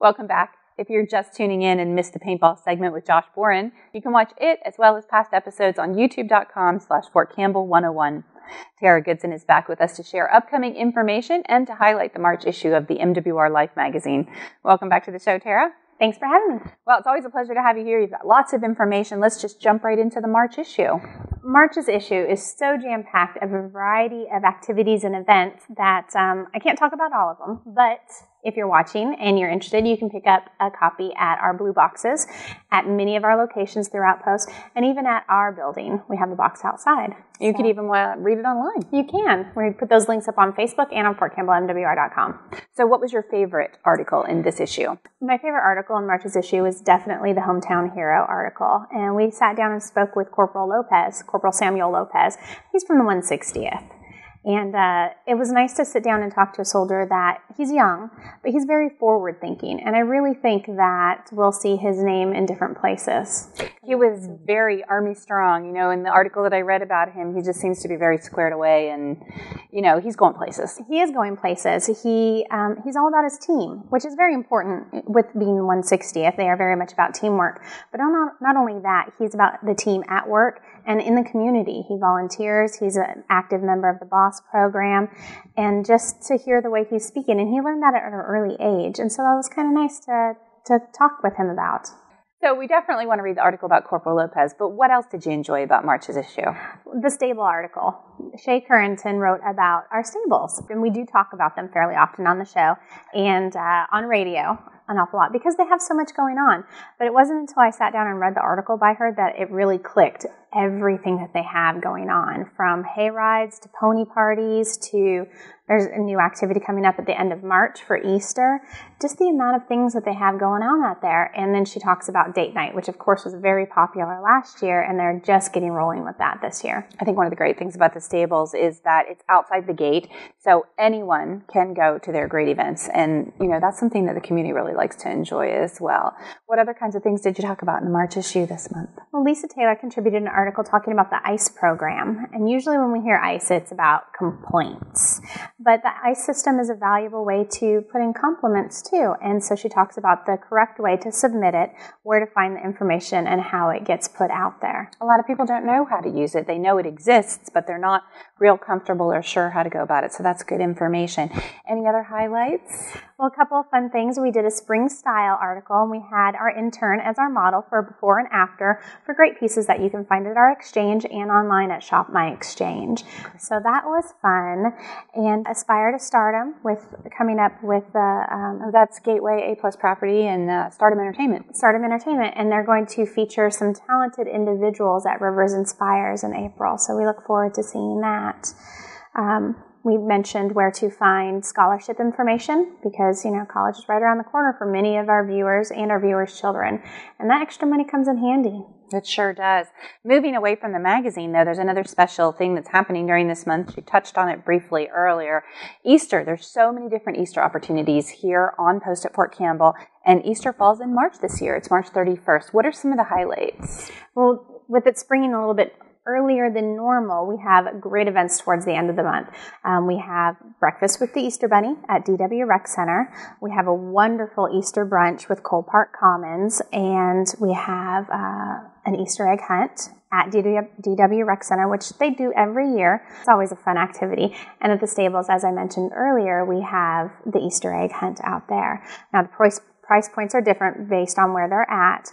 Welcome back. If you're just tuning in and missed the paintball segment with Josh Boren, you can watch it as well as past episodes on youtube.com/FortCampbell101. Tara Goodson is back with us to share upcoming information and to highlight the March issue of the MWR Life magazine. Welcome back to the show, Tara. Thanks for having me. Well, it's always a pleasure to have you here. You've got lots of information. Let's just jump right into the March issue. March's issue is so jam-packed of a variety of activities and events that I can't talk about all of them, but if you're watching and you're interested, you can pick up a copy at our blue boxes at many of our locations throughout Post, and even at our building. We have a box outside. You could even read it online. You can. We put those links up on Facebook and on FortCampbellMWR.com. So what was your favorite article in this issue? My favorite article in March's issue was definitely the Hometown Hero article. And we sat down and spoke with Corporal Samuel Lopez. He's from the 160th. And it was nice to sit down and talk to a soldier that he's young, but he's very forward-thinking. And I really think that we'll see his name in different places. He was very Army strong. You know, in the article that I read about him, he just seems to be very squared away and, you know, he's going places. He is going places. He's all about his team, which is very important with being 160th. They are very much about teamwork. But not only that, he's about the team at work and in the community. He volunteers. He's an active member of the BOSS program. And just to hear the way he's speaking, and he learned that at an early age. And so that was kind of nice to talk with him about. So we definitely want to read the article about Corporal Lopez, but what else did you enjoy about March's issue? The stable article. Shay Currington wrote about our stables, and we do talk about them fairly often on the show and on radio an awful lot because they have so much going on. But it wasn't until I sat down and read the article by her that it really clicked everything that they have going on, from hay rides to pony parties to there's a new activity coming up at the end of March for Easter. Just the amount of things that they have going on out there. And then she talks about date night, which of course was very popular last year, and they're just getting rolling with that this year. I think one of the great things about the stables is that it's outside the gate, so anyone can go to their great events. And, you know, that's something that the community really likes to enjoy as well. What other kinds of things did you talk about in the March issue this month? Well, Lisa Taylor contributed an article talking about the ICE program. And usually when we hear ICE, it's about complaints. But the ICE system is a valuable way to put in compliments too. And so she talks about the correct way to submit it, where to find the information, and how it gets put out there. A lot of people don't know how to use it. They know it exists, but they're not real comfortable or sure how to go about it. So that's good information. Any other highlights? Well, a couple of fun things. We did a spring style article, and we had our intern as our model for before and after for great pieces that you can find at our exchange and online at Shop My Exchange. So that was fun. And Aspire to Stardom coming up with the that's Gateway A+ Property and Stardom Entertainment. Stardom Entertainment, and they're going to feature some talented individuals at Rivers Inspires in April. So we look forward to seeing that. We mentioned where to find scholarship information because, you know, college is right around the corner for many of our viewers and our viewers' children. And that extra money comes in handy. It sure does. Moving away from the magazine, though, there's another special thing that's happening during this month. You touched on it briefly earlier. Easter. There's so many different Easter opportunities here on Post at Fort Campbell, and Easter falls in March this year. It's March 31st. What are some of the highlights? Well, with it springing a little bit earlier than normal, we have great events towards the end of the month. We have breakfast with the Easter Bunny at DW Rec Center. We have a wonderful Easter brunch with Cole Park Commons, and we have an Easter egg hunt at DW Rec Center, which they do every year. It's always a fun activity. And at the stables, as I mentioned earlier, we have the Easter egg hunt out there. Now, the price points are different based on where they're at,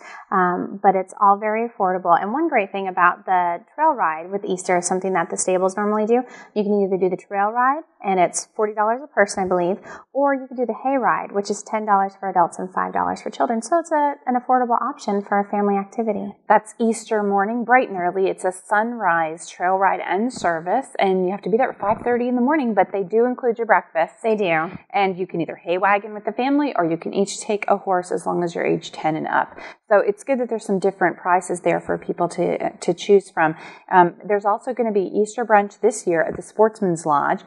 but it's all very affordable. And one great thing about the trail ride with Easter is something that the stables normally do. You can either do the trail ride, and it's $40 a person, I believe, or you can do the hay ride, which is $10 for adults and $5 for children. So it's an affordable option for a family activity. That's Easter morning, bright and early. It's a sunrise trail ride and service, and you have to be there at 5:30 in the morning, but they do include your breakfast. They do. And you can either hay wagon with the family, or you can each take a horse as long as you're age 10 and up. So it's good that there's some different prices there for people to choose from. There's also going to be Easter brunch this year at the Sportsman's Lodge.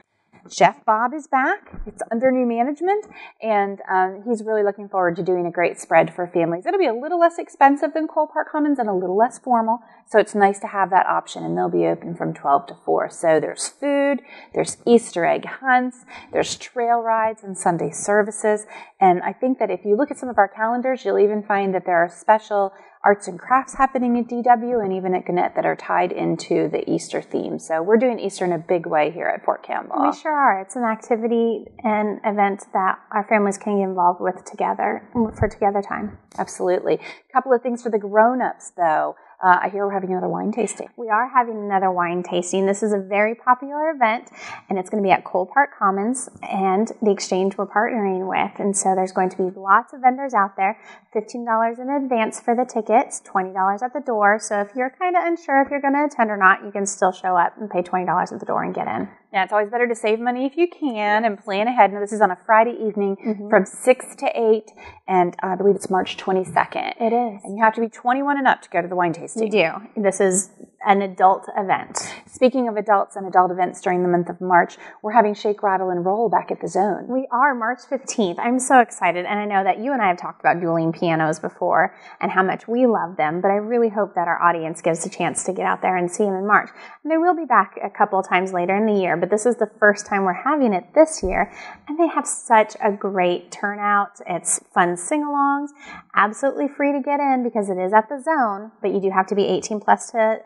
Chef Bob is back. It's under new management, and he's really looking forward to doing a great spread for families. It'll be a little less expensive than Cole Park Commons and a little less formal, so it's nice to have that option, and they'll be open from 12 to 4. So there's food, there's Easter egg hunts, there's trail rides and Sunday services, and I think that if you look at some of our calendars, you'll even find that there are special arts and crafts happening at DW and even at Gannett that are tied into the Easter theme. So we're doing Easter in a big way here at Fort Campbell. We sure are. It's an activity and event that our families can get involved with together for together time. Absolutely. A couple of things for the grown-ups, though. I hear we're having another wine tasting. We are having another wine tasting. This is a very popular event, and it's going to be at Cole Park Commons and the Exchange we're partnering with. And so there's going to be lots of vendors out there, $15 in advance for the tickets, $20 at the door. So if you're kind of unsure if you're going to attend or not, you can still show up and pay $20 at the door and get in. Yeah, it's always better to save money if you can and plan ahead. Now, this is on a Friday evening from 6 to 8, and I believe it's March 22nd. It is. And you have to be 21 and up to go to the wine tasting. You do. This is an adult event. Speaking of adults and adult events during the month of March, we're having Shake, Rattle, and Roll back at the Zone. We are, March 15th. I'm so excited, and I know that you and I have talked about dueling pianos before and how much we love them, but I really hope that our audience gives a chance to get out there and see them in March. And they will be back a couple of times later in the year, but this is the first time we're having it this year, and they have such a great turnout. It's fun sing-alongs, absolutely free to get in because it is at the Zone, but you do have to be 18 plus to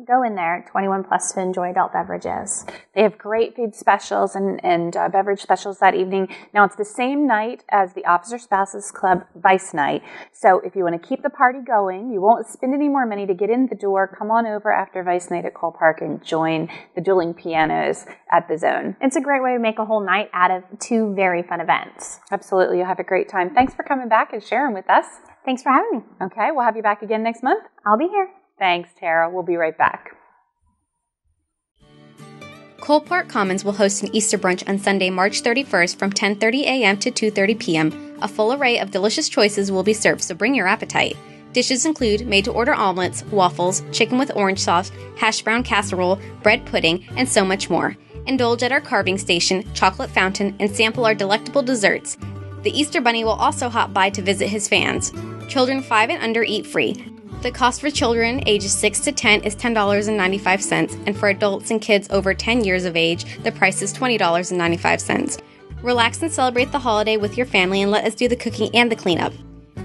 go in there, 21 plus to enjoy adult beverages. They have great food specials and beverage specials that evening. Now, it's the same night as the Officer Spouses Club Vice Night, so if you want to keep the party going, you won't spend any more money to get in the door, come on over after Vice Night at Cole Park and join the dueling pianos at the Zone. It's a great way to make a whole night out of two very fun events. Absolutely. You'll have a great time. Thanks for coming back and sharing with us. Thanks for having me. Okay, we'll have you back again next month. I'll be here. Thanks, Tara. We'll be right back. Cole Park Commons will host an Easter brunch on Sunday, March 31st from 10:30 a.m. to 2:30 p.m. A full array of delicious choices will be served, so bring your appetite. Dishes include made-to-order omelets, waffles, chicken with orange sauce, hash brown casserole, bread pudding, and so much more. Indulge at our carving station, chocolate fountain, and sample our delectable desserts. The Easter Bunny will also hop by to visit his fans. Children 5 and under eat free. The cost for children ages 6 to 10 is $10.95, and for adults and kids over 10 years of age, the price is $20.95. Relax and celebrate the holiday with your family and let us do the cooking and the cleanup.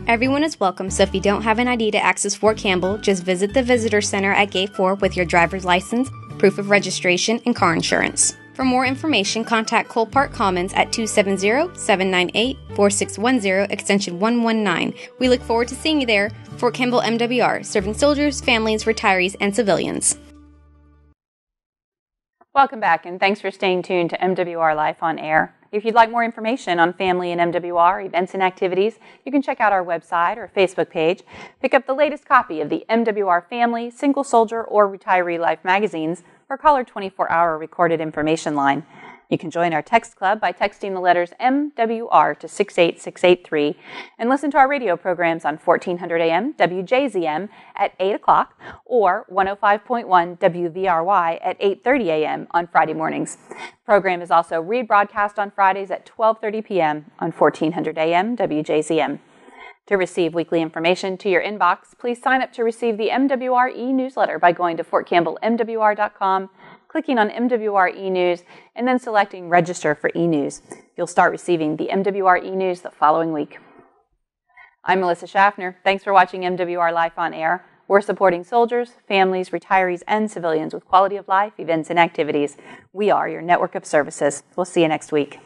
Everyone is welcome, so if you don't have an ID to access Fort Campbell, just visit the Visitor Center at Gate 4 with your driver's license, proof of registration, and car insurance. For more information, contact Cole Park Commons at 270-798-4610, extension 119. We look forward to seeing you there. Fort Campbell MWR, serving soldiers, families, retirees, and civilians. Welcome back, and thanks for staying tuned to MWR Life on Air. If you'd like more information on family and MWR events and activities, you can check out our website or Facebook page. Pick up the latest copy of the MWR Family, Single Soldier, or Retiree Life magazines, or call our 24-hour recorded information line. You can join our text club by texting the letters MWR to 68683 and listen to our radio programs on 1400 AM WJZM at 8 o'clock or 105.1 WVRY at 8:30 AM on Friday mornings. The program is also rebroadcast on Fridays at 12:30 p.m. on 1400 AM WJZM. To receive weekly information to your inbox, please sign up to receive the MWR e-newsletter by going to fortcampbellmwr.com, clicking on MWR e-news, and then selecting Register for e-news. You'll start receiving the MWR e-news the following week. I'm Melissa Schaffner. Thanks for watching MWR Life on Air. We're supporting soldiers, families, retirees, and civilians with quality of life, events, and activities. We are your network of services. We'll see you next week.